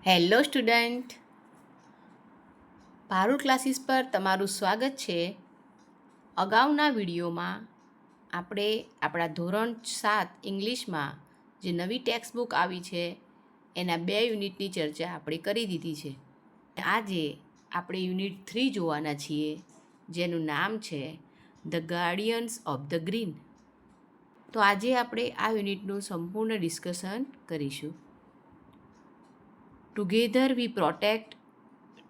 Hello student, Parul classes પર તમારું સ્વાગત છે. અગાઉના વિડીયોમાં આપણે આપણા ધોરણ 7 ઇંગ્લિશમાં જે નવી ટેક્સ્ટ બુક આવી છે એના 2 યુનિટની ચર્ચા આપણે કરી દીધી છે. આજે આપણે યુનિટ 3 જોવાના છીએ, જેનું નામ છે the guardians of the green. તો આજે આપણે આ યુનિટનું સંપૂર્ણ ડિસ્કશન કરીશું. Together we protect,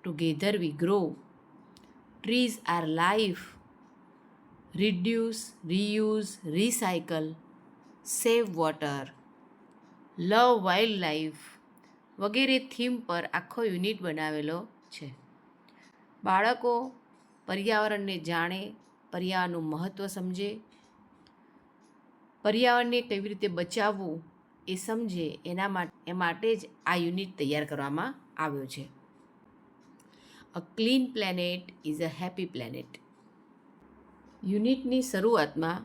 together we grow. Trees are life. Reduce, reuse, recycle. Save water. Love wildlife. વગેરે થીમ પર આખો યુનિટ બનાવેલો છે. બાળકો પર્યાવરણને જાણે, પર્યાવરણનું મહત્ત્વ સમજે, પર્યાવરણને કેવી રીતે બચાવવું એ સમજે એ માટે જ આ યુનિટ તૈયાર કરવામાં આવ્યો છે. અ clean planet is a happy planet. યુનિટની શરૂઆતમાં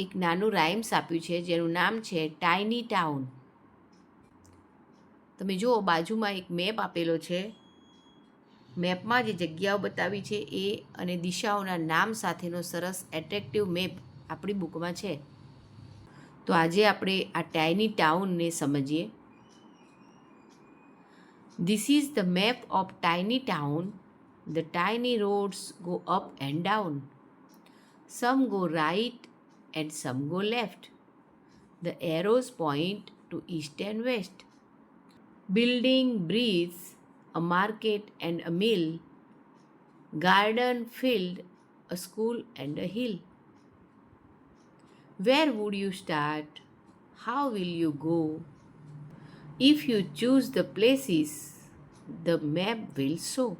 એક નાનું રાઇમ્સ આપ્યું છે, જેનું નામ છે ટાઇની ટાઉન. તમે જુઓ, બાજુમાં એક મેપ આપેલો છે. મેપમાં જે જગ્યાઓ બતાવી છે એ અને દિશાઓના નામ સાથેનો સરસ એટ્રેક્ટિવ મેપ આપણી બુકમાં છે. તો આજે આપણે આ ટાઇની ટાઉનને સમજીએ. This is the map of tiny town. The tiny roads go up and down. Some go right and some go left. The arrows point to east and west. Building, bridges, a market and a mill. Garden, field, a school and a hill. Where would you start? How will you go? If you choose the places, the map will show.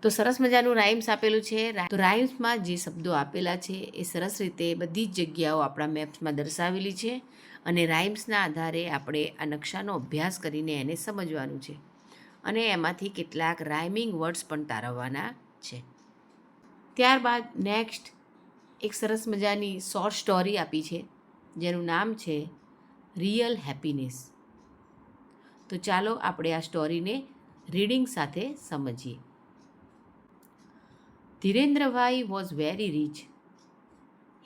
તો સરસ મજાનું rhymes આપેલું છે. તો રાઇમ્સમાં જે શબ્દો આપેલા છે એ સરસ રીતે બધી જ જગ્યાઓ આપણા મેપ્સમાં દર્શાવેલી છે, અને રાઇમ્સના આધારે આપણે આ નકશાનો અભ્યાસ કરીને એને સમજવાનું છે, અને એમાંથી કેટલાક રાઇમિંગ વર્ડ્સ પણ તારવવાના છે. ત્યારબાદ નેક્સ્ટ એક સરસ મજાની શોર્ટ સ્ટોરી આપી છે, જેનું નામ છે રિયલ હેપીનેસ. તો ચાલો આપણે આ સ્ટોરીને રીડિંગ સાથે સમજીએ. Dhirendrabhai was very rich.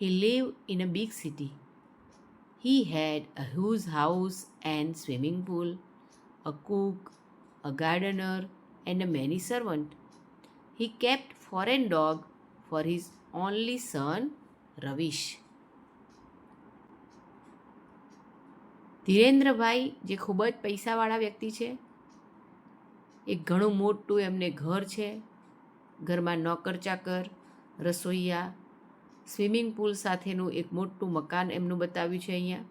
He lived in a big city. He had a huge house and swimming pool, a cook, a gardener, and a many servants. He kept foreign dog for his only son, Ravish. Dhirendrabhai જે ખૂબ જ પૈસાવાળા વ્યક્તિ છે, એક ઘણું મોટું એમને ઘર છે. ઘરમાં નોકર ચાકર, રસોઈયા, સ્વિમિંગ પુલ સાથેનું એક મોટું મકાન એમનું બતાવ્યું છે અહીંયા.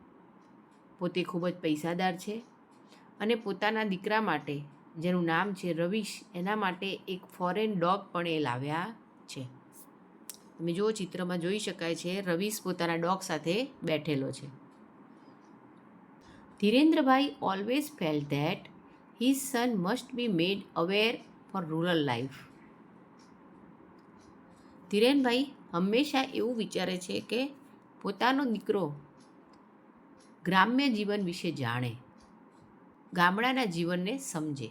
પોતે ખૂબ જ પૈસાદાર છે, અને પોતાના દીકરા માટે, જેનું નામ છે રવિશ, એના માટે એક ફોરેન ડોગ પણ એ લાવ્યા છે. તમે જુઓ, ચિત્રમાં જોઈ શકાય છે રવિશ પોતાના ડોગ સાથે બેઠેલો છે. Dhirendrabhai always felt that his son must be made aware for rural life. Dhirenbhai હંમેશા એવું વિચારે છે કે પોતાનો દીકરો ગ્રામ્ય જીવન વિશે જાણે, ગામડાના જીવનને સમજે.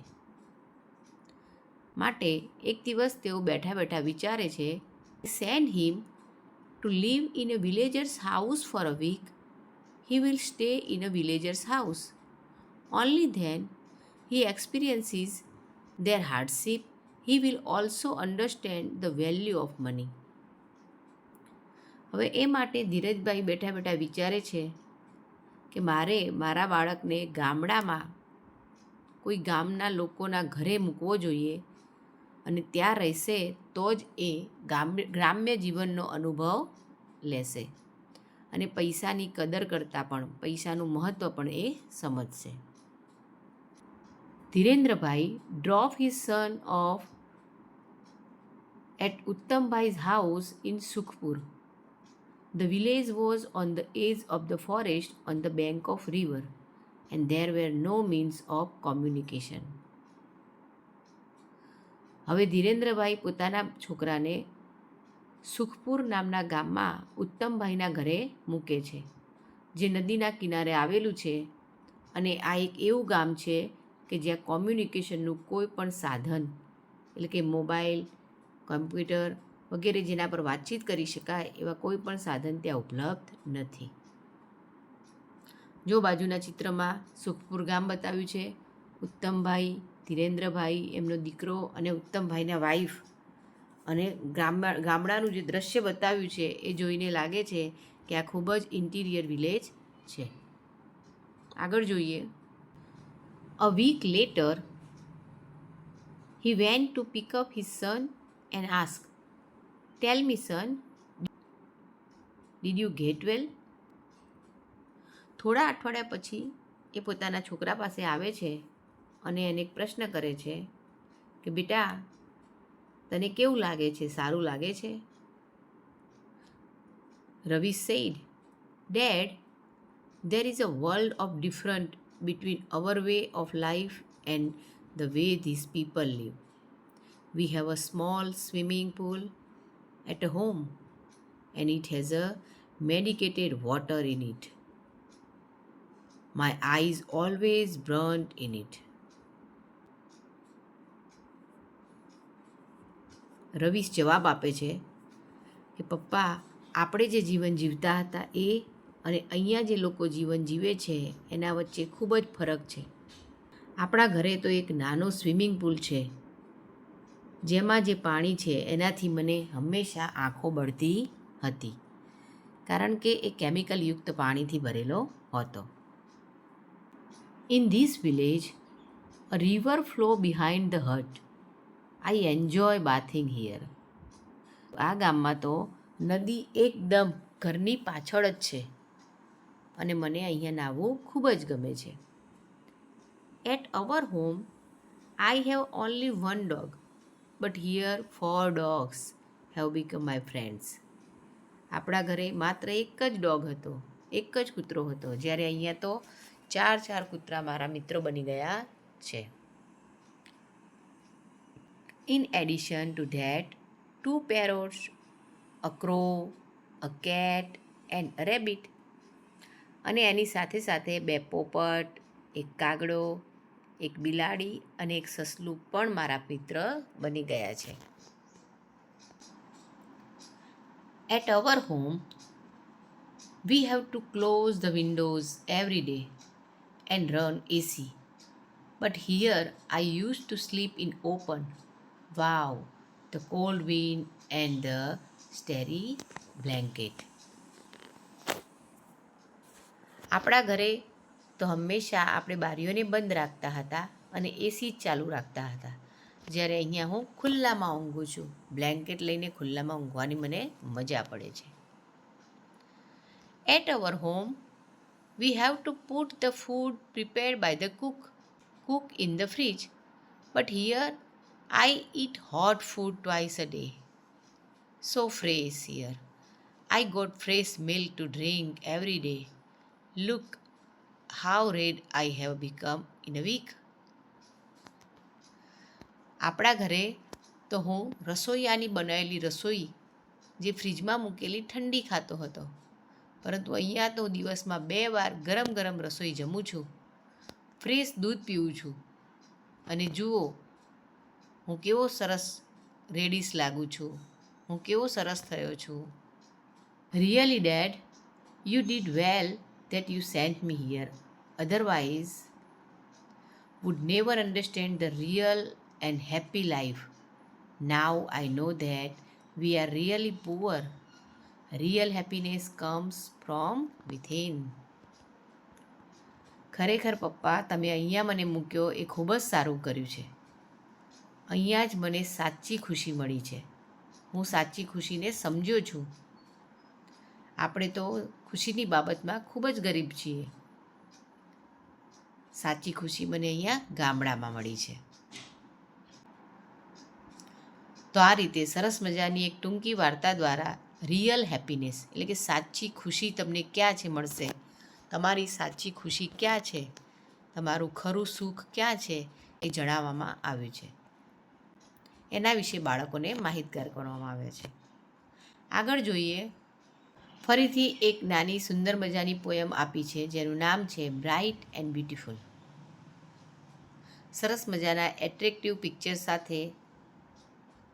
માટે એક દિવસ તેઓ બેઠા બેઠા વિચારે છે, send him to live in a villager's house for a week. He will stay in a villager's house. Only then he experiences their hardship. He will also understand the value of money. હવે એ માટે ધીરજભાઈ બેઠા બેઠા વિચારે છે કે મારે મારા બાળકને ગામડામાં કોઈ ગામના લોકોના ઘરે મૂકવો જોઈએ, અને ત્યાં રહેશે તો જ એ ગ્રામ્ય જીવનનો અનુભવ લેશે, અને પૈસાની કદર કરતાં પણ પૈસાનું મહત્ત્વ પણ એ સમજશે. Dhirendrabhai drop his son off at Uttambhai's house in Sukhpur. The village was on the edge of the forest on the bank of river, and there were no means of communication. હવે ધીરેન્દ્રભાઈ પોતાના છોકરાને સુખપુર નામના ગામમાં ઉત્તમભાઈના ઘરે મૂકે છે, જે નદીના કિનારે આવેલું છે, અને આ એક એવું ગામ છે કે જ્યાં કોમ્યુનિકેશનનું કોઈ પણ સાધન એટલે કે મોબાઈલ, કમ્પ્યુટર વગેરે જેના પર વાતચીત કરી શકાય એવા કોઈ પણ સાધન ત્યાં ઉપલબ્ધ નથી. જો બાજુના ચિત્રમાં સુખપુર ગામ બતાવ્યું છે. ઉત્તમભાઈ, ધીરેન્દ્રભાઈ, એમનો દીકરો અને ઉત્તમભાઈના વાઈફ અને ગામડાનું જે દ્રશ્ય બતાવ્યું છે એ જોઈને લાગે છે કે આ ખૂબ જ ઇન્ટિરિયર વિલેજ છે. આગળ જોઈએ. A week later, he went to pick up his son and asked, "Tell me, son, did you get well?" થોડા અઠવાડિયા પછી એ પોતાના છોકરા પાસે આવે છે અને એને એક પ્રશ્ન કરે છે કે બેટા, તને કેવું લાગે છે? સારું લાગે છે? રવિ said, "Dad, there is a world of difference between our way of life and the way these people live. We have a small swimming pool at home and it has a medicated water in it. My eyes always burned in it." Ravish જવાબ આપે છે કે પપ્પા, આપણે જે જીવન જીવતા હતા એ અને અહીંયા જે લોકો જીવન જીવે છે એના વચ્ચે ખૂબ જ ફરક છે. આપણા ઘરે તો એક નાનો સ્વિમિંગ પુલ છે જેમાં જે પાણી છે એનાથી મને હંમેશા આંખો બળતી હતી કારણ કે એ કેમિકલયુક્ત પાણીથી ભરેલો હતો. In this village, a river flow behind the hut. I enjoy bathing here. આ ગામમાં તો નદી એકદમ ઘરની પાછળ જ છે અને મને અહીંયા નાહવું ખૂબ જ ગમે છે. At our home, I have only one dog, but here 4 dogs have become my friends. આપણા ઘરે માત્ર એક જ ડોગ હતો, એક જ કૂતરો હતો, જ્યારે અહીંયા તો 4 કૂતરા મારા મિત્રો બની ગયા છે. In addition to that, 2 parrots, a crow, a cat and a rabbit. અને એની સાથે સાથે 2 પોપટ, એક કાગડો, એક બિલાડી અને એક સસલું પણ મારા મિત્ર બની ગયા છે. At our home, we have to close the windows every day and run AC. But here I used to sleep in open. Wow, the cold wind and the starry blanket. આપણા ઘરે તો હંમેશા આપણે બારીઓને બંધ રાખતા હતા અને એસી જ ચાલુ રાખતા હતા, જ્યારે અહીંયા હું ખુલ્લામાં ઊંઘું છું. બ્લેન્કેટ લઈને ખુલ્લામાં ઊંઘવાની મને મજા પડે છે. At our home, we have to put the food prepared by the cook in the fridge. But here, I eat hot food twice a day. So fresh here. I got fresh milk to drink every day. Look how red I have become in a week. આપણા ઘરે તો હું રસોઈયાની બનાવેલી રસોઈ જે ફ્રીજમાં મૂકેલી ઠંડી ખાતો હતો, પરંતુ અહીંયા તો દિવસમાં 2 વાર ગરમ ગરમ રસોઈ જમું છું, ફ્રેશ દૂધ પીવું છું અને જુઓ હું કેવો સરસ રેડિશ લાગું છું, હું કેવો સરસ થયો છું. Really, Dad, you did well that you sent me here. Otherwise, would never understand the real and happy life. Now I know that we are really poor. Real happiness comes from within. ખરેખર પપ્પા, તમે અહીંયા મને મૂક્યો એ ખૂબ જ સારું કર્યું છે. અહીંયા જ મને સાચી ખુશી મળી છે. હું સાચી ખુશીને સમજ્યો છું. આપણે તો ખુશીની બાબતમાં ખૂબ જ ગરીબ છીએ. સાચી ખુશી મને અહીંયા ગામડામાં મળી છે. તો આ રીતે સરસ મજાની એક ટૂંકી વાર્તા દ્વારા રિયલ હેપીનેસ એટલે કે સાચી ખુશી તમને ક્યાં છે મળશે, તમારી સાચી ખુશી ક્યાં છે, તમારું ખરું સુખ ક્યાં છે એ જણાવવામાં આવ્યું છે. એના વિશે બાળકોને માહિતગાર કરવામાં આવ્યા છે. આગળ જોઈએ. ફરીથી એક નાની સુંદર મજાની પોયમ આપી છે જેનું નામ છે બ્રાઇટ એન્ડ બ્યુટીફુલ. સરસ મજાના એટ્રેક્ટિવ પિક્ચર સાથે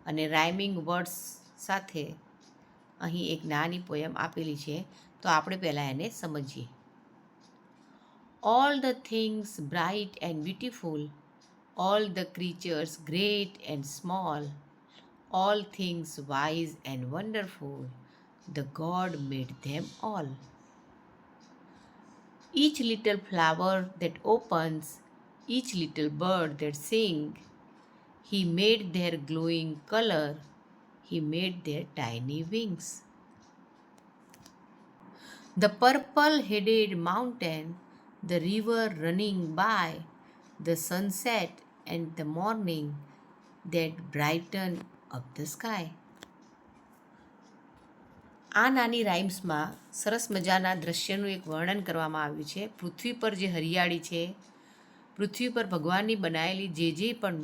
અને રાઇમિંગ વર્ડ્સ સાથે અહીં એક નાની પોયમ આપેલી છે, તો આપણે પહેલાં એને સમજીએ. All the things bright and beautiful, all the creatures great and small, all things wise and wonderful, the God made them all. Each little flower that opens, each little bird that sings, He made their glowing color, He made their tiny wings. The purple-headed mountain, the river running by, the sunset and the morning that brighten up the sky. આ નાની રાઇમ્સમાં સરસ મજાના દ્રશ્યનું એક વર્ણન કરવામાં આવ્યું છે. પૃથ્વી પર જે હરિયાળી છે, પૃથ્વી પર ભગવાનની બનાવેલી જે પણ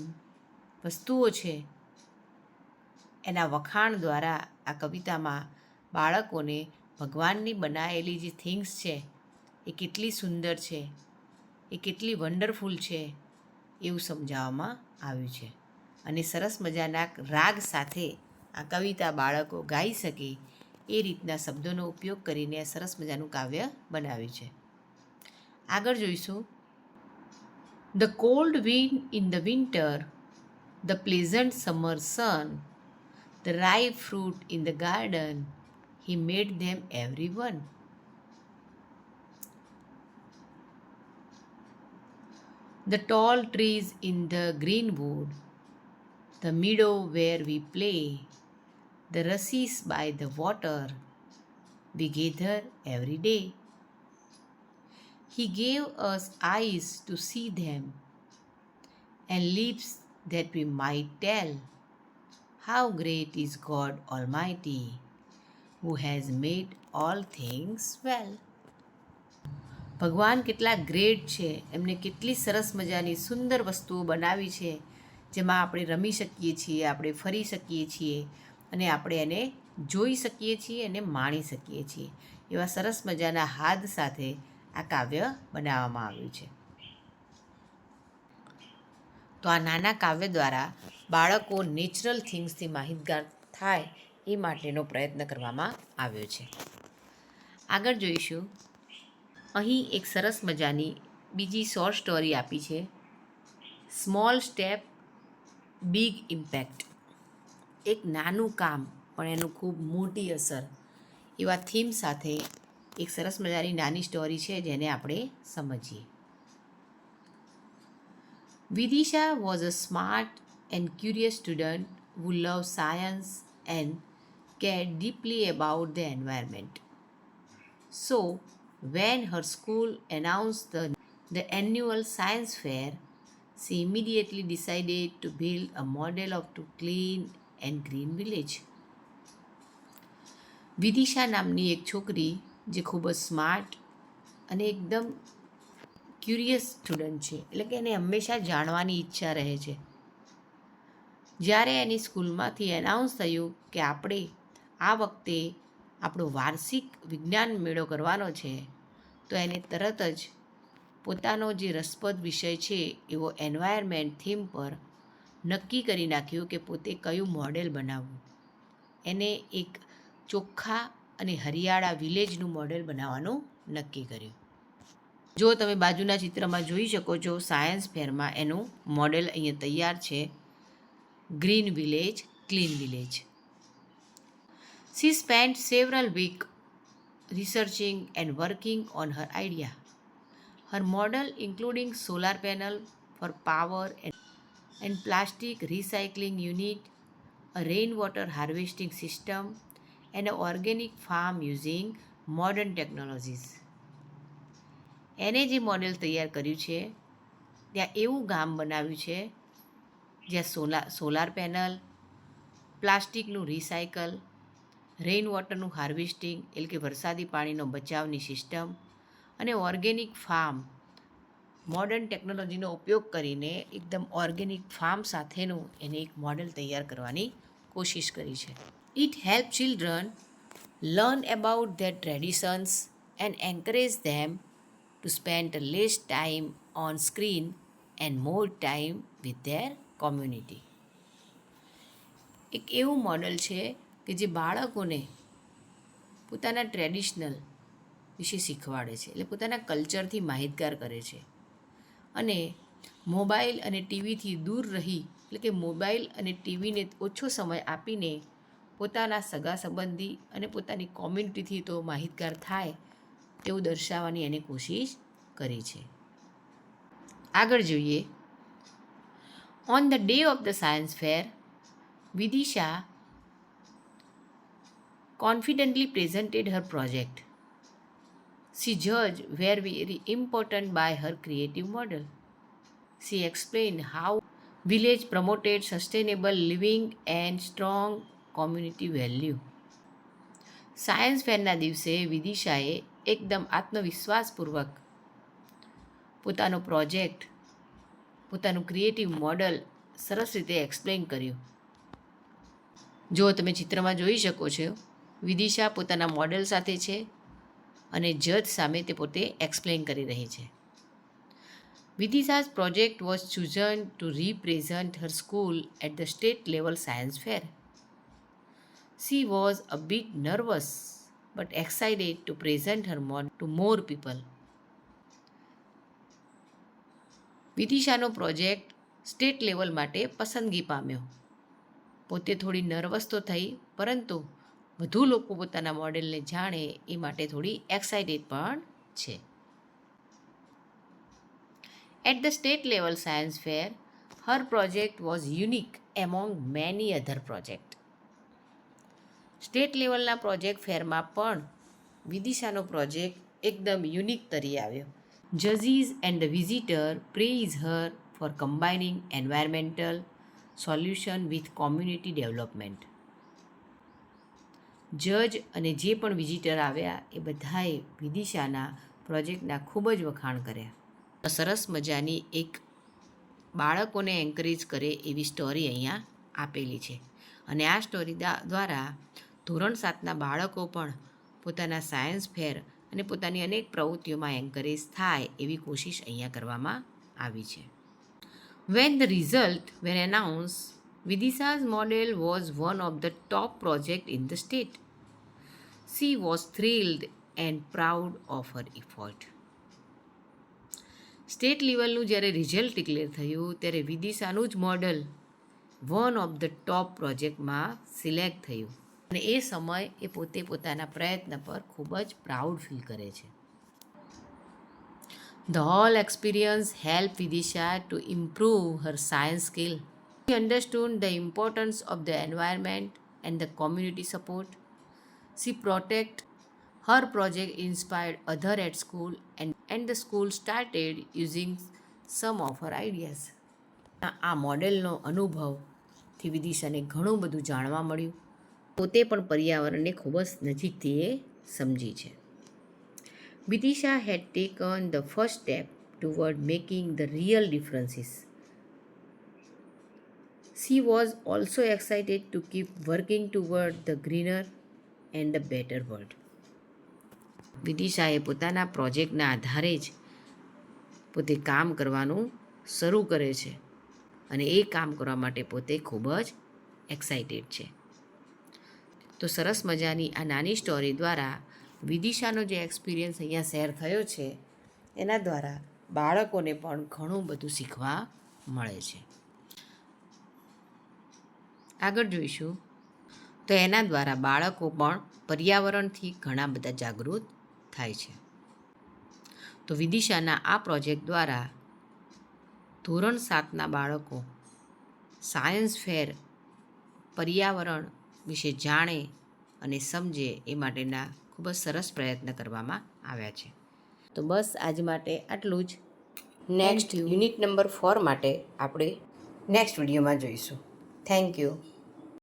વસ્તુઓ છે, એના વખાણ દ્વારા આ કવિતામાં બાળકોને ભગવાનની બનાવેલી જે થિંગ્સ છે એ કેટલી સુંદર છે, એ કેટલી વન્ડરફુલ છે એવું સમજાવવામાં આવ્યું છે. અને સરસ મજાના રાગ સાથે આ કવિતા બાળકો ગાઈ શકે એ રીતના શબ્દોનો ઉપયોગ કરીને સરસ મજાનું કાવ્ય બનાવ્યું છે. આગળ જોઈશું. The cold wind in the winter, the pleasant summer sun, the ripe fruit in the garden, He made them everyone. The tall trees in the green wood, the meadow where we play, the rushes by the water, we gather every day. He gave us eyes to see them and lips that we might tell how great is God Almighty, who has made all things well. ભગવાન કેટલા great છે, એમને કેટલી સરસ મજાની સુંદર વસ્તુઓ બનાવી છે જેમાં આપણે રમી શકીએ છીએ, આપણે ફરી શકીએ છીએ અને આપણે એને જોઈ શકીએ છીએ અને માણી શકીએ છીએ. એવા સરસ મજાના હાથ સાથે આ કાવ્ય બનાવવામાં આવ્યું છે. તો આ નાના કાવ્ય દ્વારા બાળકો નેચરલ થિંગ્સથી માહિતગાર થાય એ માટેનો પ્રયત્ન કરવામાં આવ્યો છે. આગળ જોઈશું. અહીં એક સરસ મજાની બીજી શોર્ટ સ્ટોરી આપી છે, સ્મોલ સ્ટેપ બિગ ઇમ્પેક્ટ. એક નાનું કામ પણ એનું ખૂબ મોટી અસર, એવા થીમ સાથે એક સરસ મજાની નાની સ્ટોરી છે જેને આપણે સમજીએ. Vidisha was a smart and curious student who loved science and cared deeply about the environment. So, when her school announced the annual science fair, she immediately decided to build a model of a clean and green village. Vidisha નામની એક છોકરી જે ખૂબ જ smart અને એકદમ curious student છે, એટલે કે એને હંમેશા જાણવાની ઈચ્છા રહે છે. જ્યારે એની સ્કૂલમાંથી એનાઉન્સ થયું કે આપણે આ વખતે આપણો વાર્ષિક વિજ્ઞાન મેળો કરવાનો છે, તો એને તરત જ પોતાનો જે રસપ્રદ વિષય છે એવો એન્વાયરમેન્ટ થીમ પર નક્કી કરી નાખ્યું કે પોતે કયું મોડેલ બનાવવું. એને એક ચોખ્ખા અને હરિયાળા વિલેજનું મોડેલ બનાવવાનું નક્કી કર્યું. જો તમે બાજુના ચિત્રમાં જોઈ શકો છો, સાયન્સ ફેરમાં એનું મોડેલ અહીંયા તૈયાર છે, green village, clean village. She spent several weeks researching and working on her idea. Her model, including solar panel for power and plastic recycling unit, a rainwater harvesting system, and an organic farm using modern technologies. એને જે model તૈયાર કર્યું છે ત્યાં એવું ગામ બનાવ્યું છે જ્યાં સોલાર પેનલ, પ્લાસ્ટિકનું રિસાયકલ, રેઇન વોટરનું હાર્વેસ્ટિંગ એટલે કે વરસાદી પાણીનો બચાવની સિસ્ટમ અને ઓર્ગેનિક ફાર્મ, મોડર્ન ટેકનોલોજીનો ઉપયોગ કરીને એકદમ ઓર્ગેનિક ફાર્મ સાથેનું એને એક મોડેલ તૈયાર કરવાની કોશિશ કરી છે. It help children learn about their traditions, and encourage them to spend less time on screen and more time with their community. એક એવું મોડલ છે કે જે બાળકોને પોતાના ટ્રેડિશનલ વિશે શીખવાડે છે, એટલે પોતાના કલ્ચરથી માહિતગાર કરે છે અને મોબાઈલ અને ટીવીથી દૂર રહી, એટલે કે મોબાઈલ અને ટીવીને ઓછો સમય આપીને પોતાના સગા સંબંધી અને પોતાની કોમ્યુનિટીથી તો માહિતગાર થાય તેવું દર્શાવવાની એને કોશિશ કરી છે. આગળ જોઈએ. On the day of the science fair, Vidisha confidently presented her project. She judged were very important by her creative model. She explained how village promoted sustainable living and strong community value. Science ફેરના દિવસે વિદિશાએ એકદમ આત્મવિશ્વાસપૂર્વક પોતાનો project, પોતાનું creative model સરસ રીતે explain કર્યું. જો તમે ચિત્રમાં જોઈ શકો છો, વિદિશા પોતાના મોડેલ સાથે છે અને જજ સામે તે પોતે એક્સપ્લેન કરી રહી છે. Vidisha's project was chosen to represent her school at the state level science fair. She was a bit nervous but excited to present her model to more people. વિદિશાનો પ્રોજેક્ટ સ્ટેટ લેવલ માટે પસંદગી પામ્યો. પોતે થોડી nervous તો થઈ, પરંતુ વધુ લોકો પોતાના મોડેલને જાણે એ માટે થોડી એક્સાઇટેડ પણ છે. At the state level science fair, her project was unique among many other project. State લેવલના પ્રોજેક્ટ ફેરમાં પણ વિદિશાનો પ્રોજેક્ટ એકદમ યુનિક તરી આવ્યો. જજીસ and the visitor praise her for combining environmental solution with community development. જજ અને જે પણ વિઝિટર આવ્યા એ બધાએ વિદિશાના પ્રોજેક્ટના ખૂબ જ વખાણ કર્યા. સરસ મજાની એક બાળકોને એન્કરેજ કરે એવી સ્ટોરી અહીંયા આપેલી છે અને આ સ્ટોરી દ્વારા ધોરણ 7ના બાળકો પણ પોતાના સાયન્સ ફેર અને પોતાની અનેક પ્રવૃત્તિઓમાં એન્કરેજ થાય એવી કોશિશ અહીંયા કરવામાં આવી છે. When the result were announced, Vidisha's model was one of the top projects in the state. She was thrilled and proud of her effort. State લેવલનું જ્યારે રિઝલ્ટ ડિક્લેર થયું ત્યારે વિદિશાનું જ model one of the top પ્રોજેક્ટમાં select થયું અને એ સમય એ પોતે પોતાના પ્રયત્ન પર ખૂબ જ પ્રાઉડ ફીલ કરે છે. The whole experience helped Vidisha to improve her science skill. She understood the importance of the environment and the community support. She protected her project inspired others at school and the school started using some of her ideas. આ મોડેલનો અનુભવથી વિદિશાને ઘણું બધું જાણવા મળ્યું. પોતે પણ પર્યાવરણને ખૂબ જ નજીકથી એ સમજી છે. Vidisha had taken the first step toward making the real differences. She was also excited to keep working toward the greener and the better world. વિદિશાએ પોતાના પ્રોજેક્ટના આધારે જ પોતે કામ કરવાનું શરૂ કરે છે અને એ કામ કરવા માટે પોતે ખૂબ જ એક્સાઇટેડ છે. તો સરસ મજાની આ નાની સ્ટોરી દ્વારા વિદિશાનો જે એક્સપિરિયન્સ અહીંયા શેર થયો છે એના દ્વારા બાળકોને પણ ઘણું બધું શીખવા મળે છે. આગળ જોઈશું તો એના દ્વારા બાળકો પણ પર્યાવરણથી ઘણા બધા જાગૃત થાય છે. તો વિદિશાના આ પ્રોજેક્ટ દ્વારા ધોરણ 7ના બાળકો સાયન્સ ફેર પર્યાવરણ વિશે જાણે અને સમજે એ માટેના ખૂબ જ સરસ પ્રયત્ન કરવામાં આવ્યા છે. તો બસ આજ માટે આટલું જ. નેક્સ્ટ યુનિટ નંબર 4 માટે આપણે નેક્સ્ટ વિડીયોમાં જોઈશું. Thank you.